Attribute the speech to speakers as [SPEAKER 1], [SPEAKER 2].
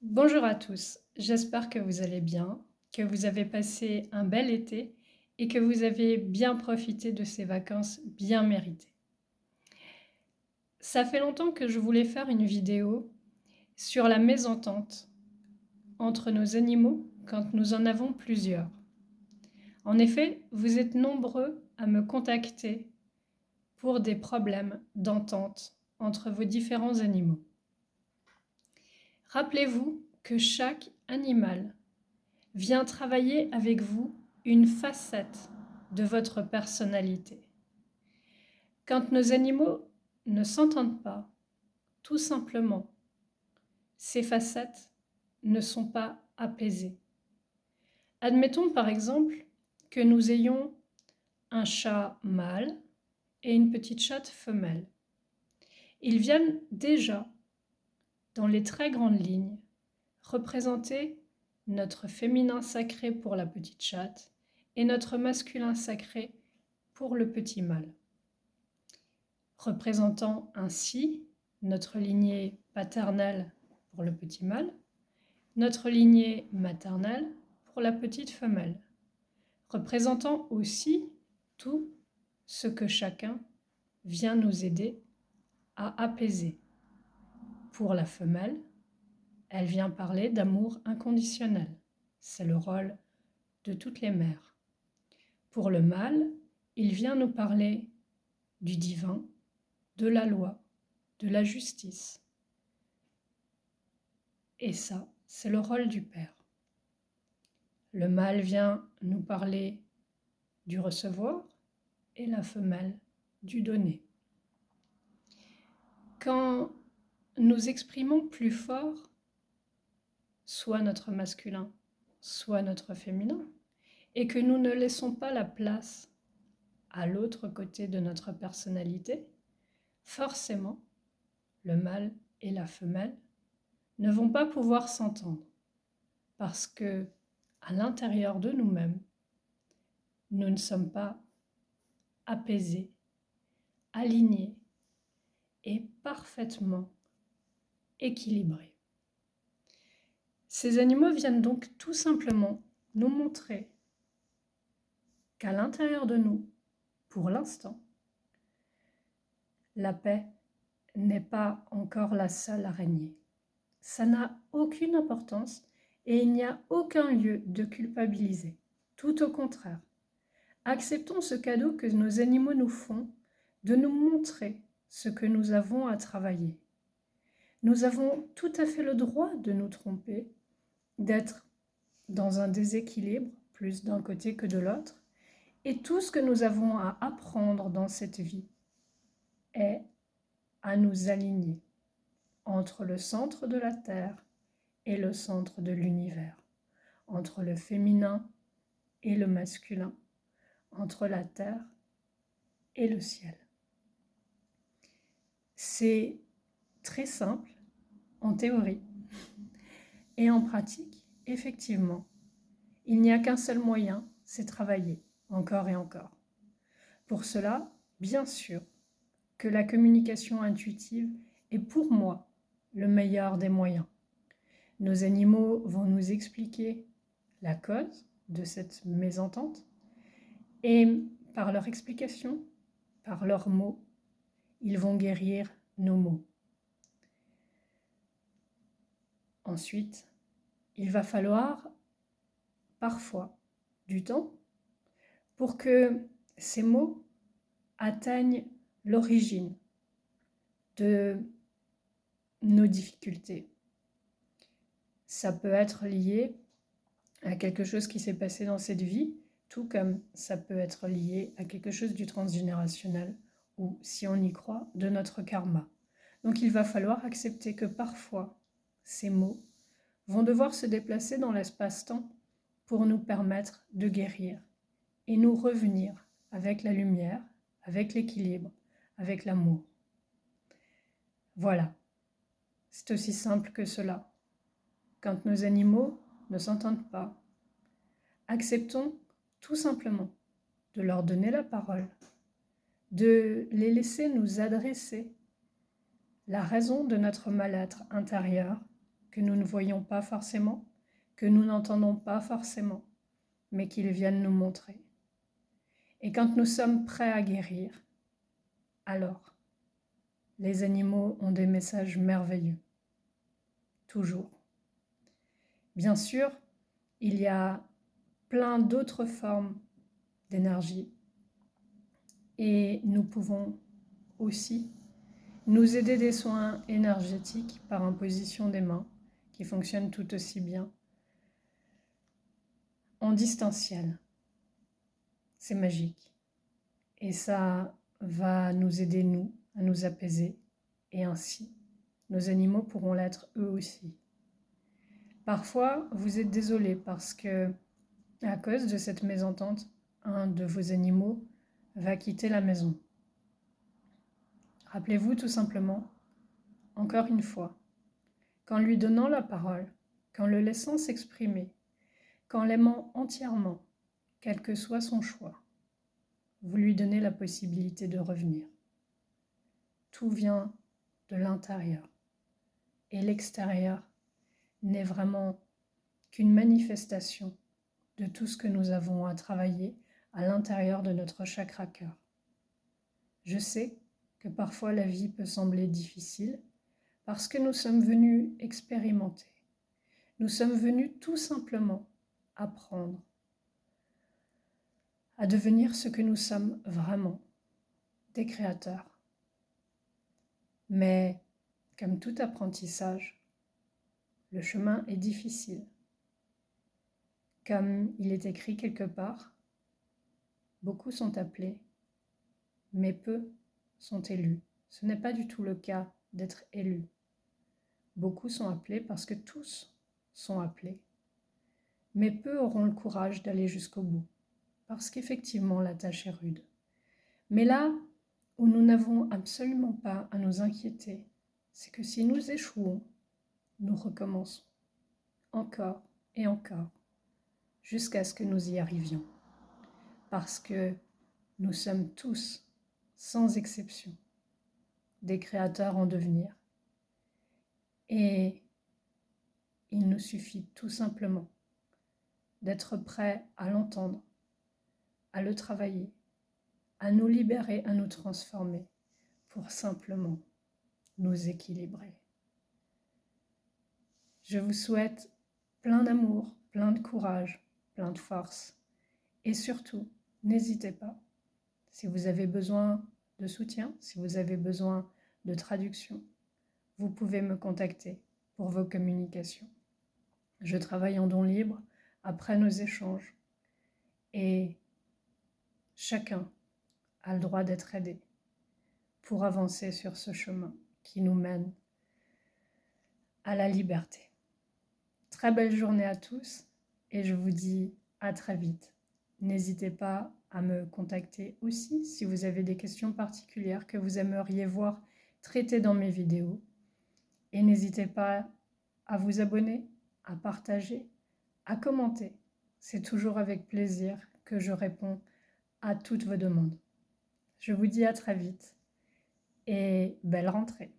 [SPEAKER 1] Bonjour à tous, j'espère que vous allez bien, que vous avez passé un bel été et que vous avez bien profité de ces vacances bien méritées. Ça fait longtemps que je voulais faire une vidéo sur la mésentente entre nos animaux quand nous en avons plusieurs. En effet, vous êtes nombreux à me contacter pour des problèmes d'entente entre vos différents animaux. Rappelez-vous que chaque animal vient travailler avec vous une facette de votre personnalité. Quand nos animaux ne s'entendent pas, tout simplement, ces facettes ne sont pas apaisées. Admettons par exemple que nous ayons un chat mâle et une petite chatte femelle. Ils viennent déjà, dans les très grandes lignes, représenter notre féminin sacré pour la petite chatte et notre masculin sacré pour le petit mâle, représentant ainsi notre lignée paternelle pour le petit mâle, notre lignée maternelle pour la petite femelle, représentant aussi tout ce que chacun vient nous aider à apaiser. Pour la femelle, elle vient parler d'amour inconditionnel. C'est le rôle de toutes les mères. Pour le mâle, il vient nous parler du divin, de la loi, de la justice. Et ça, c'est le rôle du père. Le mâle vient nous parler du recevoir et la femelle du donner. Quand nous exprimons plus fort, soit notre masculin, soit notre féminin, et que nous ne laissons pas la place à l'autre côté de notre personnalité, forcément, le mâle et la femelle ne vont pas pouvoir s'entendre parce que à l'intérieur de nous-mêmes, nous ne sommes pas apaisés, alignés et parfaitement équilibrés. Ces animaux viennent donc tout simplement nous montrer qu'à l'intérieur de nous, pour l'instant, la paix n'est pas encore la seule à régner. Ça n'a aucune importance et il n'y a aucun lieu de culpabiliser. Tout au contraire. Acceptons ce cadeau que nos animaux nous font de nous montrer ce que nous avons à travailler. Nous avons tout à fait le droit de nous tromper, d'être dans un déséquilibre, plus d'un côté que de l'autre, et tout ce que nous avons à apprendre dans cette vie est à nous aligner entre le centre de la Terre et le centre de l'univers, entre le féminin et le masculin, entre la Terre et le ciel. C'est très simple en théorie et en pratique, effectivement. Il n'y a qu'un seul moyen, c'est travailler, encore et encore. Pour cela, bien sûr, que la communication intuitive est pour moi le meilleur des moyens. Nos animaux vont nous expliquer la cause de cette mésentente et par leur explication, par leurs mots, ils vont guérir nos maux. Ensuite, il va falloir parfois du temps pour que ces mots atteignent l'origine de nos difficultés. Ça peut être lié à quelque chose qui s'est passé dans cette vie, tout comme ça peut être lié à quelque chose du transgénérationnel ou, si on y croit, de notre karma. Donc il va falloir accepter que parfois, ces mots vont devoir se déplacer dans l'espace-temps pour nous permettre de guérir et nous revenir avec la lumière, avec l'équilibre, avec l'amour. Voilà, c'est aussi simple que cela. Quand nos animaux ne s'entendent pas, acceptons tout simplement de leur donner la parole, de les laisser nous adresser la raison de notre mal-être intérieur que nous ne voyons pas forcément, que nous n'entendons pas forcément, mais qu'ils viennent nous montrer. Et quand nous sommes prêts à guérir, alors, les animaux ont des messages merveilleux. Toujours. Bien sûr, il y a plein d'autres formes d'énergie et nous pouvons aussi nous aider des soins énergétiques par imposition des mains qui fonctionnent tout aussi bien en distanciel. C'est magique et ça va nous aider, nous, à nous apaiser et ainsi, nos animaux pourront l'être eux aussi. Parfois, vous êtes désolé parce que, à cause de cette mésentente, un de vos animaux va quitter la maison. Rappelez-vous tout simplement, encore une fois, qu'en lui donnant la parole, qu'en le laissant s'exprimer, qu'en l'aimant entièrement, quel que soit son choix, vous lui donnez la possibilité de revenir. Tout vient de l'intérieur et l'extérieur n'est vraiment qu'une manifestation de tout ce que nous avons à travailler à l'intérieur de notre chakra cœur. Je sais que parfois la vie peut sembler difficile parce que nous sommes venus expérimenter. Nous sommes venus tout simplement apprendre à devenir ce que nous sommes vraiment, des créateurs. Mais comme tout apprentissage, le chemin est difficile. Comme il est écrit quelque part, beaucoup sont appelés, mais peu sont élus. Ce n'est pas du tout le cas d'être élu. Beaucoup sont appelés parce que tous sont appelés, mais peu auront le courage d'aller jusqu'au bout, parce qu'effectivement la tâche est rude. Mais là où nous n'avons absolument pas à nous inquiéter, c'est que si nous échouons, nous recommençons, encore et encore, jusqu'à ce que nous y arrivions. Parce que nous sommes tous, sans exception, des créateurs en devenir. Et il nous suffit tout simplement d'être prêts à l'entendre, à le travailler, à nous libérer, à nous transformer, pour simplement nous équilibrer. Je vous souhaite plein d'amour, plein de courage, plein de force. Et surtout, n'hésitez pas, si vous avez besoin de soutien, si vous avez besoin de traduction, vous pouvez me contacter pour vos communications. Je travaille en don libre après nos échanges et chacun a le droit d'être aidé pour avancer sur ce chemin qui nous mène à la liberté. Très belle journée à tous et je vous dis à très vite. N'hésitez pas à me contacter aussi si vous avez des questions particulières que vous aimeriez voir traitées dans mes vidéos. Et n'hésitez pas à vous abonner, à partager, à commenter. C'est toujours avec plaisir que je réponds à toutes vos demandes. Je vous dis à très vite et belle rentrée.